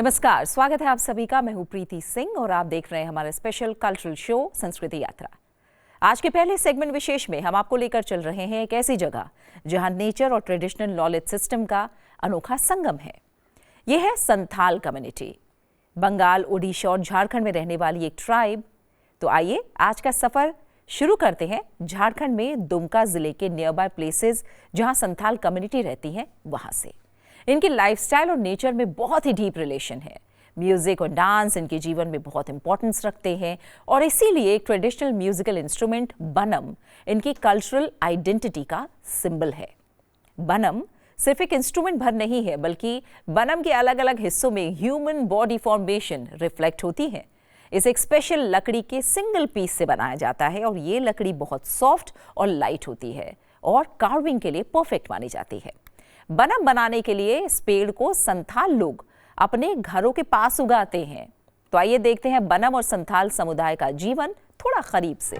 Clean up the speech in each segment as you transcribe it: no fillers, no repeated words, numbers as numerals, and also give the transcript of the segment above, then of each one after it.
नमस्कार, स्वागत है आप सभी का। मैं हूं प्रीति सिंह और आप देख रहे हैं हमारे स्पेशल कल्चरल शो संस्कृति यात्रा। आज के पहले सेगमेंट विशेष में हम आपको लेकर चल रहे हैं एक ऐसी जगह जहां नेचर और ट्रेडिशनल नॉलेज सिस्टम का अनोखा संगम है। यह है संथाल कम्युनिटी। बंगाल, ओडिशा और झारखंड में रहने वाली एक ट्राइब। तो आइए आज का सफर शुरू करते हैं झारखंड में दुमका जिले के नियर बाय प्लेसेस जहां संथाल कम्युनिटी रहती है वहां से। इनकी लाइफस्टाइल और नेचर में बहुत ही डीप रिलेशन है। म्यूजिक और डांस इनके जीवन में बहुत इंपॉर्टेंस रखते हैं और इसीलिए एक ट्रेडिशनल म्यूजिकल इंस्ट्रूमेंट बनम इनकी कल्चरल आइडेंटिटी का सिंबल है। बनम सिर्फ एक इंस्ट्रूमेंट भर नहीं है, बल्कि बनम के अलग अलग हिस्सों में ह्यूमन बॉडी फॉर्मेशन रिफ्लेक्ट होती है। इसे एक स्पेशल लकड़ी के सिंगल पीस से बनाया जाता है और ये लकड़ी बहुत सॉफ्ट और लाइट होती है और कार्विंग के लिए परफेक्ट मानी जाती है। बनम बनाने के लिए इस पेड़ को संथाल लोग अपने घरों के पास उगाते हैं। तो आइए देखते हैं बनम और संथाल समुदाय का जीवन थोड़ा करीब से।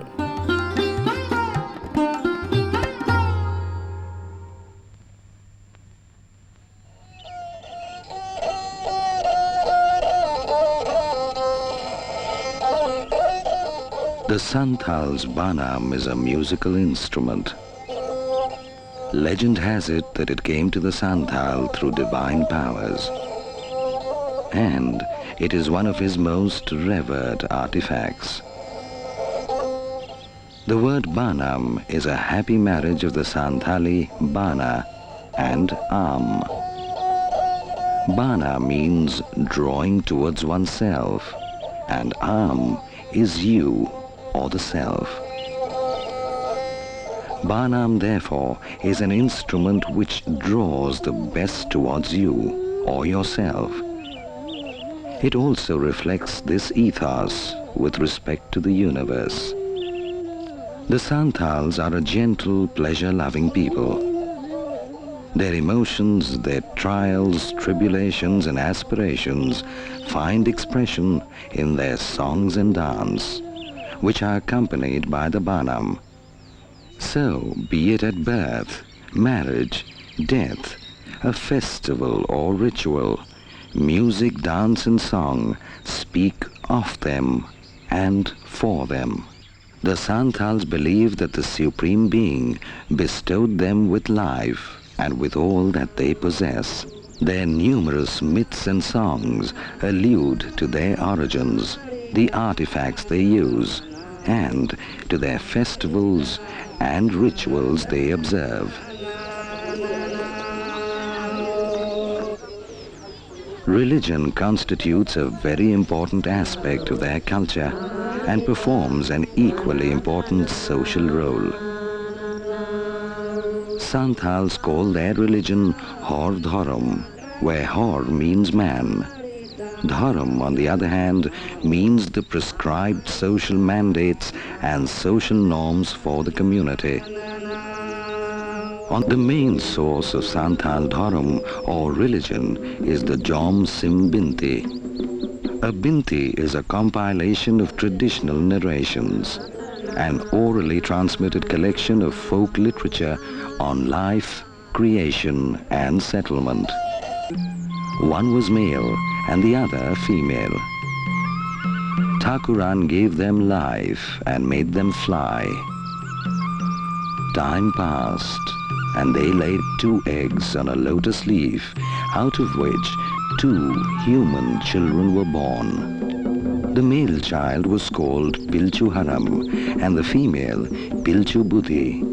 The Santhal's banam is a musical instrument. Legend has it that it came to the Santhal through divine powers, and it is one of his most revered artifacts. The word banam is a happy marriage of the Santhali bana and am. Bana means drawing towards oneself, and am is you or the self. Banam, therefore, is an instrument which draws the best towards you or yourself. It also reflects this ethos with respect to the universe. The Santhals are a gentle, pleasure-loving people. Their emotions, their trials, tribulations and aspirations find expression in their songs and dance, which are accompanied by the banam. So, be it at birth, marriage, death, a festival or ritual, music, dance and song speak of them and for them. The Santhals believe that the Supreme Being bestowed them with life and with all that they possess. Their numerous myths and songs allude to their origins, the artifacts they use, and to their festivals and rituals they observe. Religion constitutes a very important aspect of their culture and performs an equally important social role. Santhals call their religion Hor Dharam, where Hor means man. Dharam, on the other hand, means the prescribed social mandates and social norms for the community. The main source of Santhal Dharam or religion is the Jom Sim Binti. A Binti is a compilation of traditional narrations, an orally transmitted collection of folk literature on life, creation and settlement. One was male and the other female. Thakuran gave them life and made them fly. Time passed and they laid 2 eggs on a lotus leaf, out of which 2 human children were born. The male child was called Pilchu Haram and the female Pilchu Buddhi.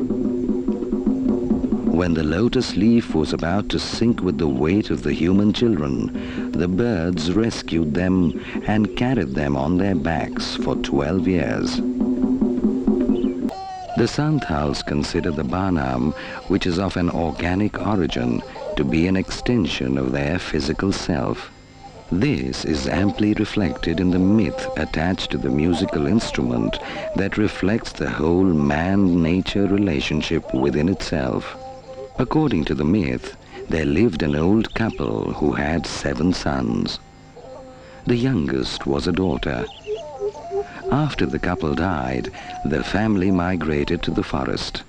When the lotus leaf was about to sink with the weight of the human children, the birds rescued them and carried them on their backs for 12 years. The Santhals consider the banam, which is of an organic origin, to be an extension of their physical self. This is amply reflected in the myth attached to the musical instrument that reflects the whole man-nature relationship within itself. According to the myth, there lived an old couple who had 7 sons. The youngest was a daughter. After the couple died, the family migrated to the forest.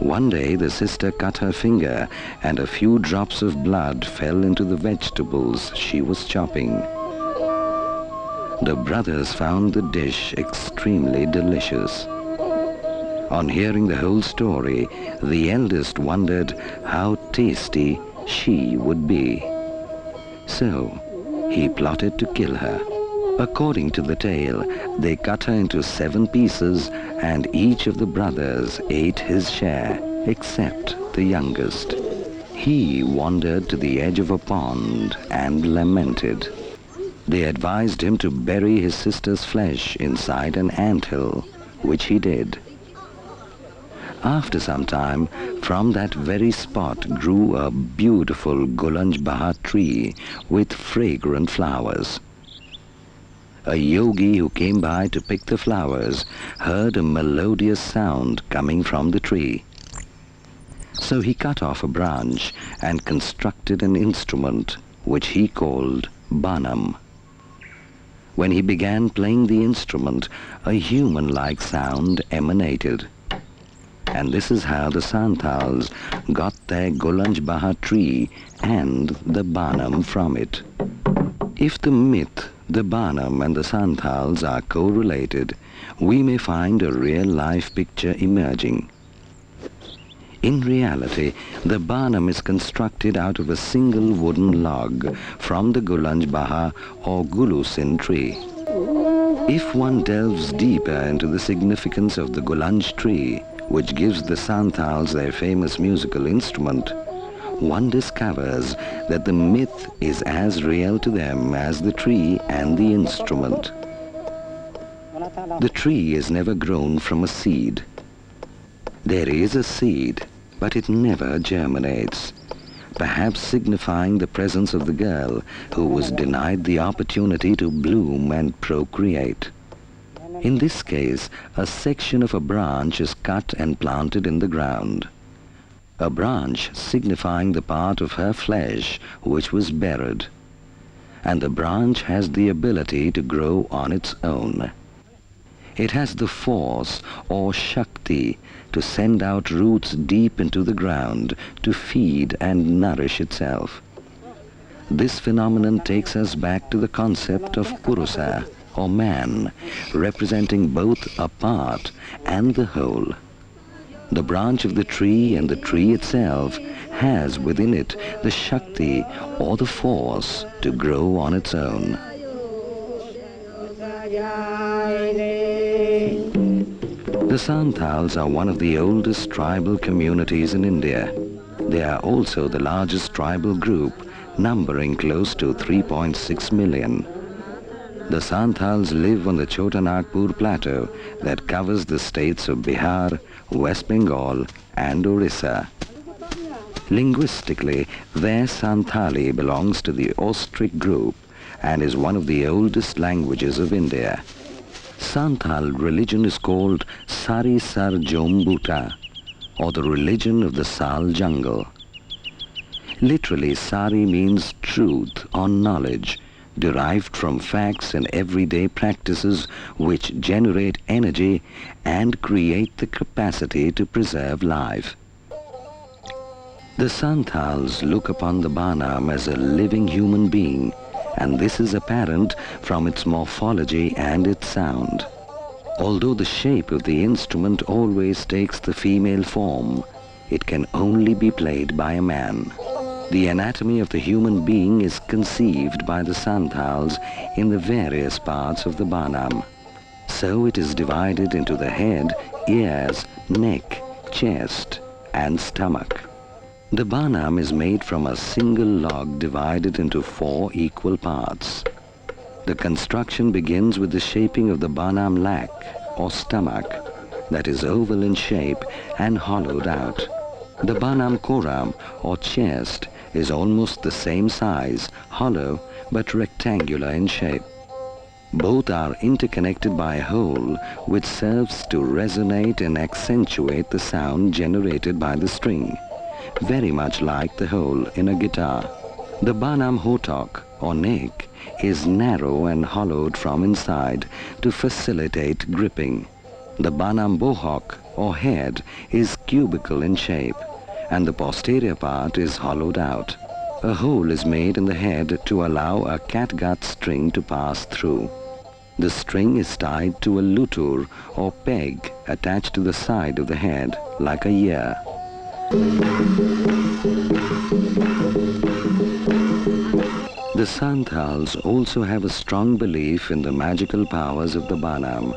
One day the sister cut her finger and a few drops of blood fell into the vegetables she was chopping. The brothers found the dish extremely delicious. On hearing the whole story, the eldest wondered how tasty she would be. So he plotted to kill her. According to the tale, they cut her into 7 pieces and each of the brothers ate his share, except the youngest. He wandered to the edge of a pond and lamented. They advised him to bury his sister's flesh inside an anthill, which he did. After some time, from that very spot grew a beautiful Gulanj Bahar tree with fragrant flowers. A yogi who came by to pick the flowers heard a melodious sound coming from the tree. So he cut off a branch and constructed an instrument which he called Banam. When he began playing the instrument, a human-like sound emanated. And this is how the Santals got their Gulanj Bahar tree and the Banam from it. If the myth, the Banam and the Santals are correlated, we may find a real-life picture emerging. In reality, the Banam is constructed out of a single wooden log from the Gulanj Bahar or Gulusin tree. If one delves deeper into the significance of the Gulanj tree, which gives the Santals their famous musical instrument, one discovers that the myth is as real to them as the tree and the instrument. The tree is never grown from a seed. There is a seed, but it never germinates, perhaps signifying the presence of the girl who was denied the opportunity to bloom and procreate. In this case, a section of a branch is cut and planted in the ground. A branch signifying the part of her flesh which was buried. And the branch has the ability to grow on its own. It has the force or Shakti to send out roots deep into the ground to feed and nourish itself. This phenomenon takes us back to the concept of Purusa, or man, representing both a part and the whole. The branch of the tree and the tree itself has within it the Shakti or the force to grow on its own. The Santals are one of the oldest tribal communities in India. They are also the largest tribal group, numbering close to 3.6 million. The Santals live on the Chota Nagpur plateau that covers the states of Bihar, West Bengal and Orissa. Linguistically, their Santali belongs to the Austric group and is one of the oldest languages of India. Santal religion is called Sari Sar Jombuta, or the religion of the Sal jungle. Literally, Sari means truth or knowledge, derived from facts and everyday practices which generate energy and create the capacity to preserve life. The Santals look upon the Banam as a living human being, and this is apparent from its morphology and its sound. Although the shape of the instrument always takes the female form, it can only be played by a man. The anatomy of the human being is conceived by the Santals in the various parts of the Banam. So it is divided into the head, ears, neck, chest, and stomach. The Banam is made from a single log divided into 4 equal parts. The construction begins with the shaping of the Banam lac, or stomach, that is oval in shape and hollowed out. The Banam Koram, or chest, is almost the same size, hollow but rectangular in shape. Both are interconnected by a hole which serves to resonate and accentuate the sound generated by the string, very much like the hole in a guitar. The Banam Hotok, or neck, is narrow and hollowed from inside to facilitate gripping. The Banam bohawk or head is cubical in shape and the posterior part is hollowed out. A hole is made in the head to allow a catgut string to pass through. The string is tied to a lutur or peg attached to the side of the head like a ear. The Santals also have a strong belief in the magical powers of the Banam.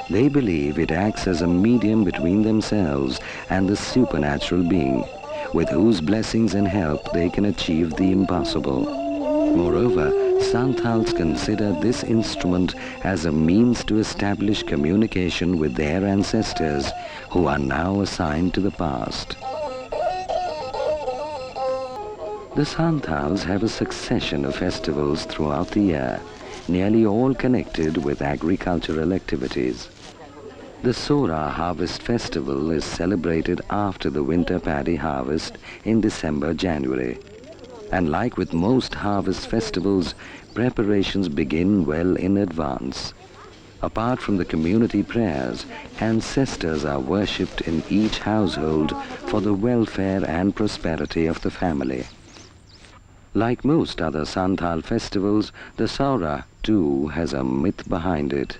They believe it acts as a medium between themselves and the supernatural being, with whose blessings and help they can achieve the impossible. Moreover, Santals consider this instrument as a means to establish communication with their ancestors who are now assigned to the past. The Santals have a succession of festivals throughout the year, nearly all connected with agricultural activities. The Sora Harvest Festival is celebrated after the winter paddy harvest in December-January. And like with most harvest festivals, preparations begin well in advance. Apart from the community prayers, ancestors are worshipped in each household for the welfare and prosperity of the family. Like most other Santhal festivals, the Saura too has a myth behind it.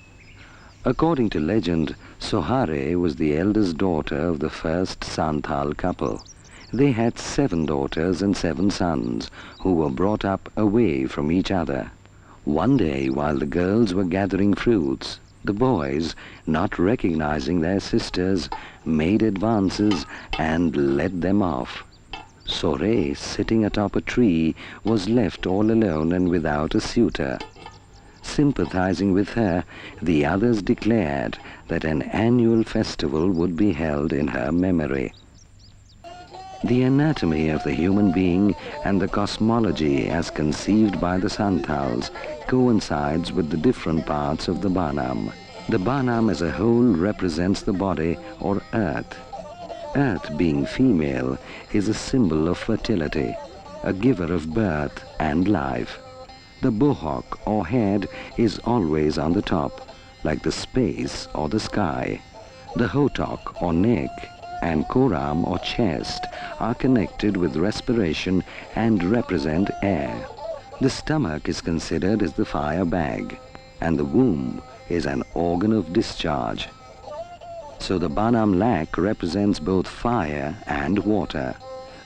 According to legend, Sohare was the eldest daughter of the first Santhal couple. They had 7 daughters and 7 sons, who were brought up away from each other. One day, while the girls were gathering fruits, the boys, not recognizing their sisters, made advances and led them off. Sore, sitting atop a tree, was left all alone and without a suitor. Sympathizing with her, the others declared that an annual festival would be held in her memory. The anatomy of the human being and the cosmology as conceived by the Santals coincides with the different parts of the Banam. The Banam as a whole represents the body or earth. Earth, being female, is a symbol of fertility, a giver of birth and life. The bohawk or head is always on the top, like the space or the sky. The hotok or neck and koram or chest are connected with respiration and represent air. The stomach is considered as the fire bag, and the womb is an organ of discharge. So the Banam lac represents both fire and water.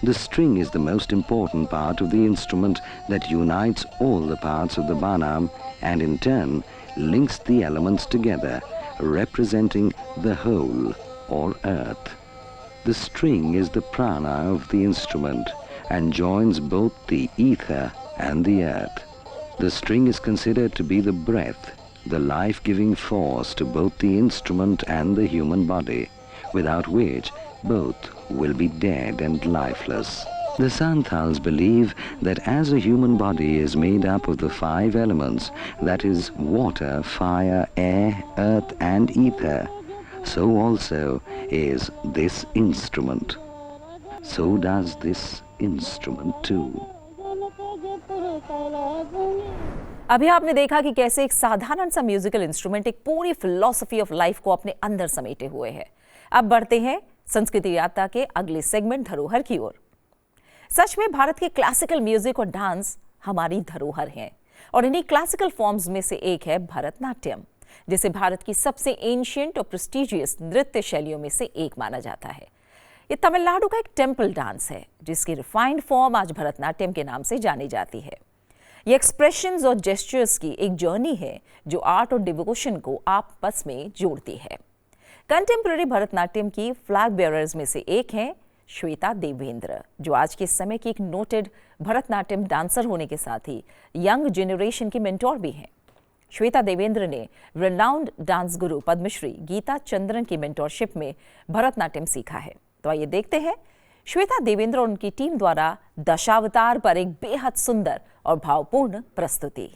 The string is the most important part of the instrument that unites all the parts of the Banam and in turn links the elements together, representing the whole or earth. The string is the prana of the instrument and joins both the ether and the earth. The string is considered to be the breath, the life-giving force to both the instrument and the human body, without which both will be dead and lifeless. The Santhals believe that as a human body is made up of the 5 elements, that is water, fire, air, earth and ether, so also is this instrument. So does this instrument too. अभी आपने देखा कि कैसे एक साधारण सा musical instrument एक पूरी फिलॉसफी ऑफ लाइफ को अपने अंदर समेटे हुए है। अब बढ़ते हैं संस्कृति यात्रा के अगले सेगमेंट धरोहर की ओर। सच में भारत के क्लासिकल म्यूजिक और डांस हमारी धरोहर हैं और इन्हीं क्लासिकल फॉर्म्स में से एक है भरतनाट्यम, जिसे भारत की सबसे एंशिएंट और प्रेस्टिजियस नृत्य शैलियों में से एक माना जाता है। ये तमिलनाडु का एक टेम्पल डांस है जिसकी रिफाइंड फॉर्म आज भरतनाट्यम के नाम से जानी जाती है। ये एक्सप्रेशंस और जेस्चर्स की एक जर्नी है जो आर्ट और डिवोशन को आपस में जोड़ती है। कंटेम्प्रेरी भरतनाट्यम की फ्लैग बेयरर्स में से एक हैं श्वेता देवेंद्र, जो आज के समय की एक नोटेड भरतनाट्यम डांसर होने के साथ ही यंग जनरेशन की मेंटोर भी हैं। श्वेता देवेंद्र ने रेनाउंड डांस गुरु पद्मश्री गीता चंद्रन की मेंटोरशिप में भरतनाट्यम सीखा है। तो आइए देखते हैं श्वेता देवेंद्र और उनकी टीम द्वारा दशावतार पर एक बेहद सुंदर और भावपूर्ण प्रस्तुति।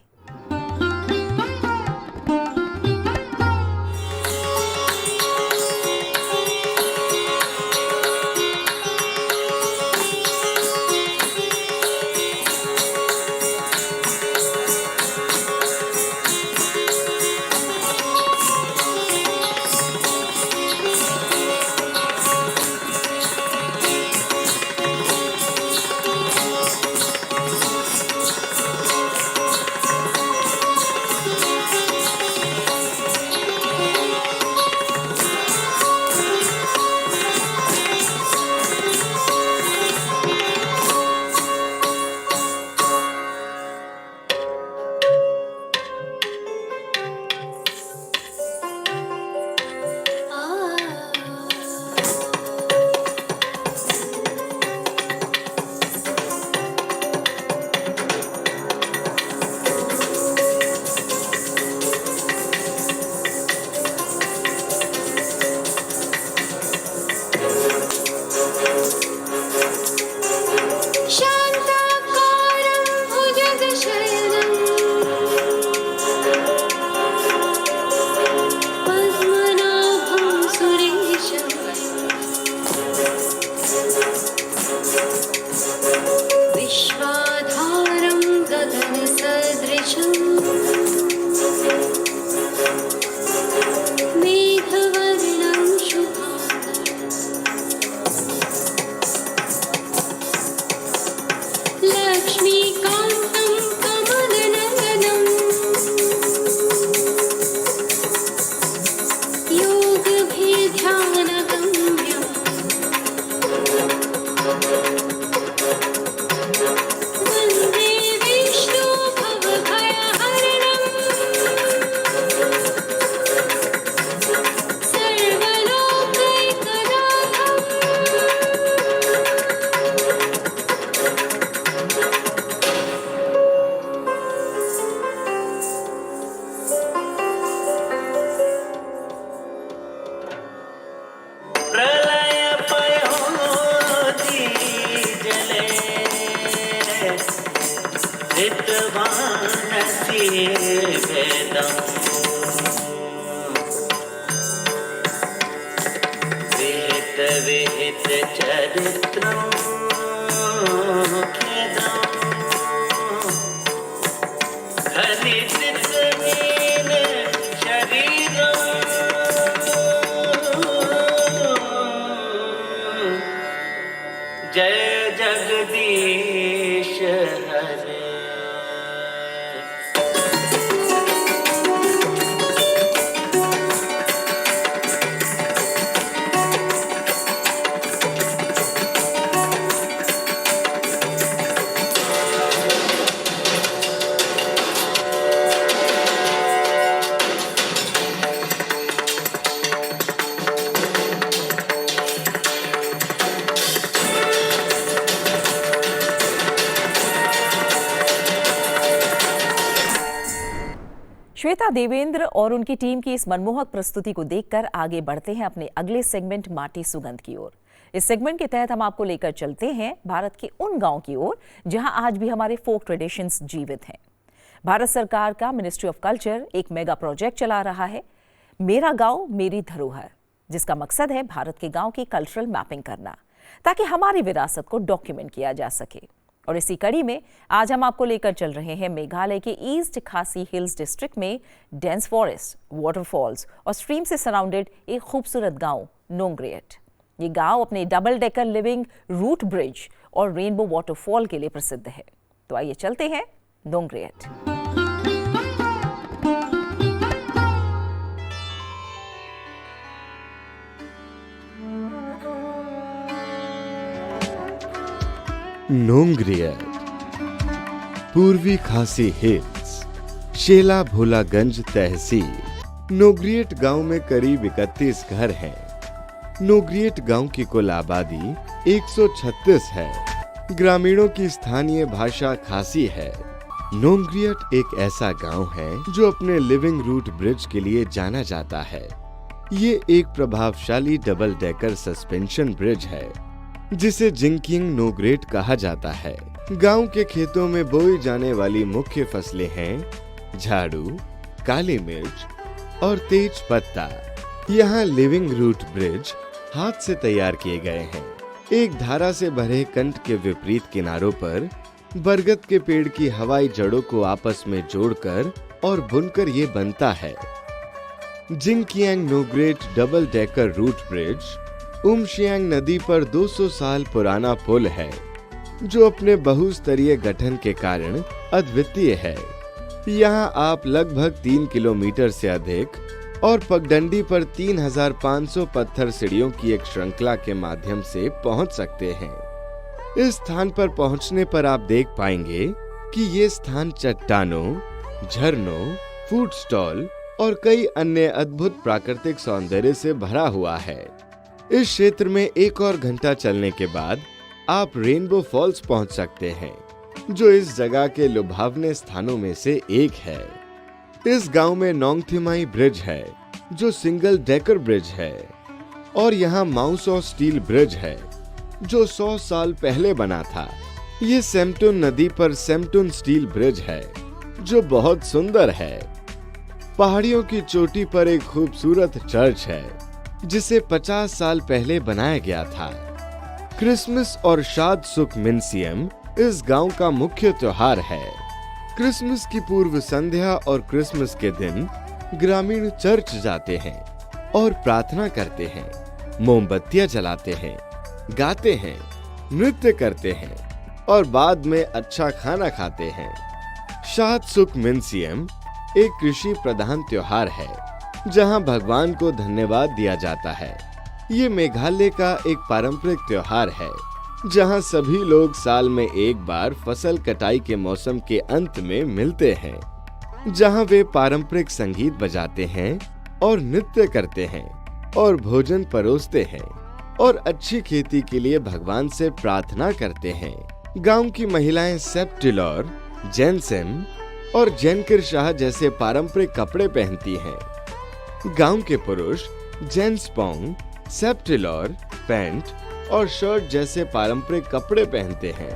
भेदम् विहित विहित चरित्रम् खेदम् हरितनील शरीरम् जय जगदीश हरे। श्वेता देवेंद्र और उनकी टीम की इस मनमोहक प्रस्तुति को देखकर आगे बढ़ते हैं अपने अगले सेगमेंट माटी सुगंध की ओर। इस सेगमेंट के तहत हम आपको लेकर चलते हैं भारत के उन गांव की ओर जहां आज भी हमारे फोक ट्रेडिशंस जीवित हैं। भारत सरकार का मिनिस्ट्री ऑफ कल्चर एक मेगा प्रोजेक्ट चला रहा है, मेरा गांव मेरी धरोहर, जिसका मकसद है भारत के गांव की कल्चरल मैपिंग करना ताकि हमारी विरासत को डॉक्यूमेंट किया जा सके। और इसी कड़ी में आज हम आपको लेकर चल रहे हैं मेघालय के ईस्ट खासी हिल्स डिस्ट्रिक्ट में डेंस फॉरेस्ट, वाटरफॉल्स और स्ट्रीम से सराउंडेड एक खूबसूरत गांव नोंग्रिएट। ये गांव अपने double decker living root bridge और रेनबो वाटरफॉल के लिए प्रसिद्ध है। तो आइए चलते हैं नोंग्रिएट। नोंग्रिएट, पूर्वी खासी हिल्स, शेला भोलागंज तहसील। नोंग्रिएट गांव में करीब 31 घर हैं। नोंग्रिएट गांव की कुल आबादी 136 है। ग्रामीणों की स्थानीय भाषा खासी है। नोंग्रिएट एक ऐसा गांव है जो अपने लिविंग रूट ब्रिज के लिए जाना जाता है। ये एक प्रभावशाली डबल डेकर सस्पेंशन ब्रिज है जिसे जिंकिंग नोंग्रिएट कहा जाता है। गांव के खेतों में बोई जाने वाली मुख्य फसलें हैं झाड़ू, काली मिर्च और तेज पत्ता। यहाँ लिविंग रूट ब्रिज हाथ से तैयार किए गए हैं। एक धारा से भरे कंठ के विपरीत किनारों पर बरगद के पेड़ की हवाई जड़ों को आपस में जोड़कर और बुनकर ये बनता है। Jingkieng Nongriat double decker root bridge Umshiang नदी पर 200 साल पुराना पुल है जो अपने बहुस्तरीय गठन के कारण अद्वितीय है। यहाँ आप लगभग 3 किलोमीटर से अधिक और पगडंडी पर 3500 पत्थर सीढ़ियों की एक श्रृंखला के माध्यम से पहुँच सकते हैं। इस स्थान पर पहुँचने पर आप देख पाएंगे कि ये स्थान चट्टानों, झरनों, फूड स्टॉल और कई अन्य अद्भुत प्राकृतिक सौंदर्य से भरा हुआ है। इस क्षेत्र में एक और घंटा चलने के बाद आप रेनबो फॉल्स पहुंच सकते हैं जो इस जगह के लुभावने स्थानों में से एक है। इस गांव में नोंगथिमाई ब्रिज है जो सिंगल डेकर ब्रिज है और यहाँ माउस और स्टील ब्रिज है जो 100 साल पहले बना था। ये सेम्पटन नदी पर सेम्पटन स्टील ब्रिज है जो बहुत सुंदर है। पहाड़ियों की चोटी पर एक खूबसूरत चर्च है जिसे 50 साल पहले बनाया गया था। क्रिसमस और शाद सुख मिनसियम इस गांव का मुख्य त्योहार है। क्रिसमस की पूर्व संध्या और क्रिसमस के दिन ग्रामीण चर्च जाते हैं और प्रार्थना करते हैं, मोमबत्तियां जलाते हैं, गाते हैं, नृत्य करते हैं और बाद में अच्छा खाना खाते हैं। शाद सुख मिनसियम एक कृषि प्रधान त्योहार है जहां भगवान को धन्यवाद दिया जाता है। ये मेघालय का एक पारंपरिक त्योहार है जहां सभी लोग साल में एक बार फसल कटाई के मौसम के अंत में मिलते हैं, जहां वे पारंपरिक संगीत बजाते हैं और नृत्य करते हैं और भोजन परोसते हैं और अच्छी खेती के लिए भगवान से प्रार्थना करते हैं। गांव की महिलाएं सेप्टिलॉर, जेनसेन और जेनकिर शाह जैसे पारंपरिक कपड़े पहनती हैं। गांव के पुरुष जेन्सपोंग, सेप्टिलॉर, पैंट और शर्ट जैसे पारंपरिक कपड़े पहनते हैं।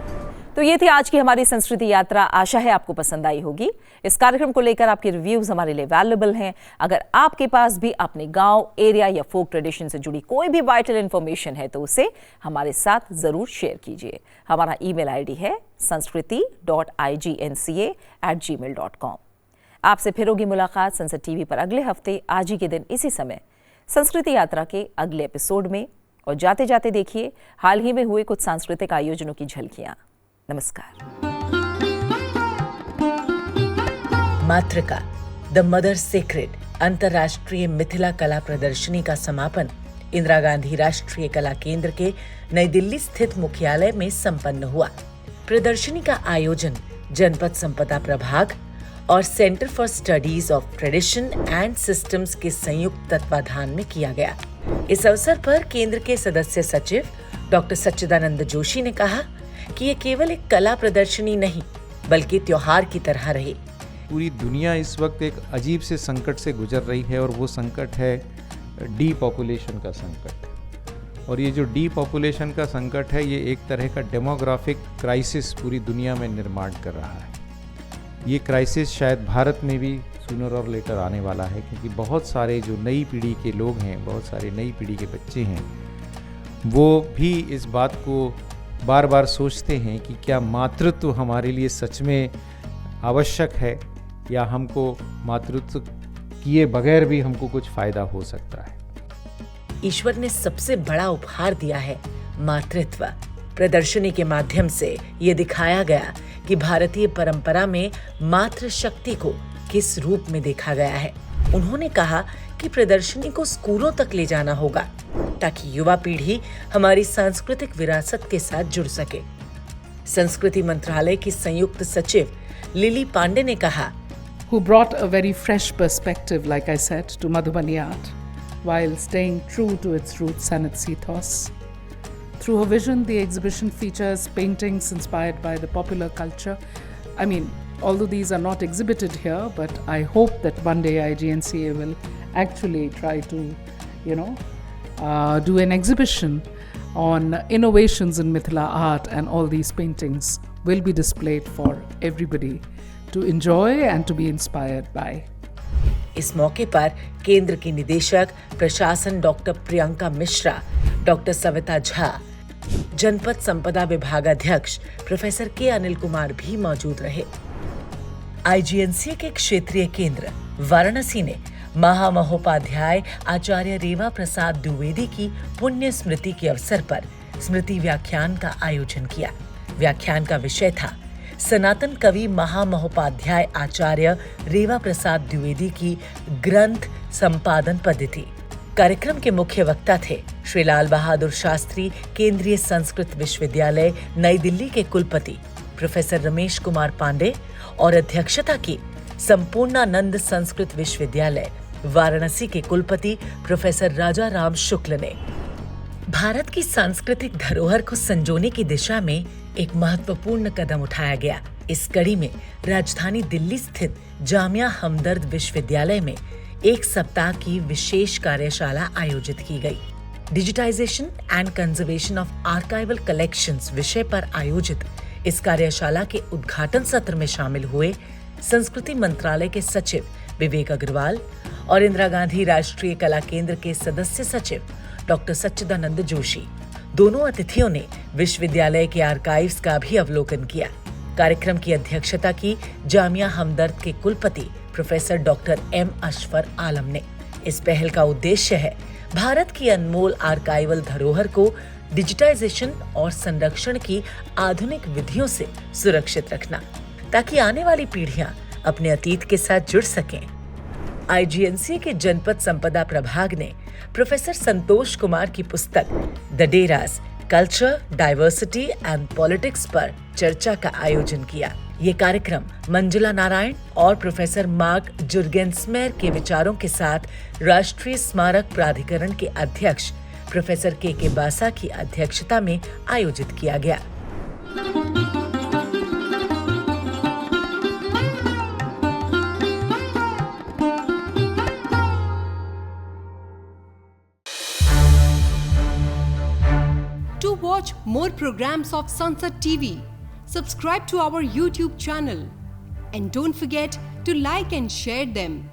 तो ये थी आज की हमारी संस्कृति यात्रा। आशा है आपको पसंद आई होगी। इस कार्यक्रम को लेकर आपके रिव्यूज हमारे लिए वैल्यूएबल हैं। अगर आपके पास भी अपने गांव, एरिया या फोक ट्रेडिशन से जुड़ी कोई भी वाइटल इन्फॉर्मेशन है तो उसे हमारे साथ जरूर शेयर कीजिए। हमारा ईमेल आईडी है sanskriti.igNCA@gmail.com। आपसे फिर होगी मुलाकात संसद टीवी पर अगले हफ्ते आज ही के दिन इसी समय संस्कृति यात्रा के अगले एपिसोड में। और जाते जाते देखिए हाल ही में हुए कुछ सांस्कृतिक आयोजनों की झलकियां। नमस्कार। मातृका द मदर सीक्रेट अंतर्राष्ट्रीय मिथिला कला प्रदर्शनी का समापन इंदिरा गांधी राष्ट्रीय कला केंद्र के नई दिल्ली स्थित मुख्यालय में संपन्न हुआ। प्रदर्शनी का आयोजन जनपद संपदा प्रभाग और centre for studies of tradition and systems के संयुक्त तत्वाधान में किया गया। इस अवसर पर केंद्र के सदस्य सचिव डॉक्टर सच्चिदानंद जोशी ने कहा कि ये केवल एक कला प्रदर्शनी नहीं बल्कि त्योहार की तरह रहे। पूरी दुनिया इस वक्त एक अजीब से संकट से गुजर रही है और वो संकट है डीपॉपुलेशन का संकट। और ये जो डीपॉपुलेशन का संकट है ये एक तरह का डेमोग्राफिक क्राइसिस पूरी दुनिया में निर्माण कर रहा है। ये क्राइसिस शायद भारत में भी सूनर और लेटर आने वाला है, क्योंकि बहुत सारे जो नई पीढ़ी के लोग हैं, बहुत सारे नई पीढ़ी के बच्चे हैं, वो भी इस बात को बार बार सोचते हैं कि क्या मातृत्व हमारे लिए सच में आवश्यक है या हमको मातृत्व किए बगैर भी हमको कुछ फ़ायदा हो सकता है। ईश्वर ने सबसे बड़ा उपहार दिया है मातृत्व। प्रदर्शनी के माध्यम से ये दिखाया गया कि भारतीय परंपरा में मातृ शक्ति को किस रूप में देखा गया है। उन्होंने कहा कि प्रदर्शनी को स्कूलों तक ले जाना होगा ताकि युवा पीढ़ी हमारी सांस्कृतिक विरासत के साथ जुड़ सके। संस्कृति मंत्रालय की संयुक्त सचिव लिली पांडे ने कहा, who brought a very fresh perspective, like I said, to Madhubani art, while staying true to its roots and its ethos. Through her vision, the exhibition features paintings inspired by the popular culture. I mean, although these are not exhibited here, but I hope that one day IGNCA will actually try to, do an exhibition on innovations in Mithila art, and all these paintings will be displayed for everybody to enjoy and to be inspired by. इस मौके पर केंद्र की निदेशक प्रशासन doctor Priyanka Mishra, doctor Savita Jha, जनपद संपदा विभाग अध्यक्ष प्रोफेसर के अनिल कुमार भी मौजूद रहे। आईजीएनसीए के क्षेत्रीय केंद्र वाराणसी ने महामहोपाध्याय आचार्य रेवा प्रसाद द्विवेदी की पुण्य स्मृति के अवसर पर स्मृति व्याख्यान का आयोजन किया। व्याख्यान का विषय था सनातन कवि महामहोपाध्याय आचार्य रेवा प्रसाद द्विवेदी की ग्रंथ संपादन पद्धति। कार्यक्रम के मुख्य वक्ता थे श्री लाल बहादुर शास्त्री केंद्रीय संस्कृत विश्वविद्यालय नई दिल्ली के कुलपति प्रोफेसर रमेश कुमार पांडे और अध्यक्षता की संपूर्णानंद संस्कृत विश्वविद्यालय वाराणसी के कुलपति प्रोफेसर राजा राम शुक्ल ने। भारत की सांस्कृतिक धरोहर को संजोने की दिशा में एक महत्वपूर्ण कदम उठाया गया। इस कड़ी में राजधानी दिल्ली स्थित जामिया हमदर्द विश्वविद्यालय में एक सप्ताह की विशेष कार्यशाला आयोजित की गई। Digitization and conservation of archival collections विषय पर आयोजित इस कार्यशाला के उद्घाटन सत्र में शामिल हुए संस्कृति मंत्रालय के सचिव विवेक अग्रवाल और इंदिरा गांधी राष्ट्रीय कला केंद्र के सदस्य सचिव डॉक्टर सच्चिदानंद जोशी। दोनों अतिथियों ने विश्वविद्यालय के आर्काइव्स का भी अवलोकन किया। कार्यक्रम की अध्यक्षता की जामिया हमदर्द के कुलपति प्रोफेसर डॉक्टर एम अशफर आलम ने। इस पहल का उद्देश्य है भारत की अनमोल आर्काइवल धरोहर को डिजिटाइजेशन और संरक्षण की आधुनिक विधियों से सुरक्षित रखना, ताकि आने वाली पीढ़ियां अपने अतीत के साथ जुड़ सकें। आईजीएनसीए के जनपद संपदा प्रभाग ने प्रोफेसर संतोष कुमार की पुस्तक the Deras culture, diversity and politics पर चर्चा का आयोजन किया। ये कार्यक्रम मंजुला नारायण और प्रोफेसर मार्क जुर्गेंसमेयर के विचारों के साथ राष्ट्रीय स्मारक प्राधिकरण के अध्यक्ष प्रोफेसर के बासा की अध्यक्षता में आयोजित किया गया। To watch more programs of Sansad TV, subscribe to our YouTube channel and don't forget to like and share them.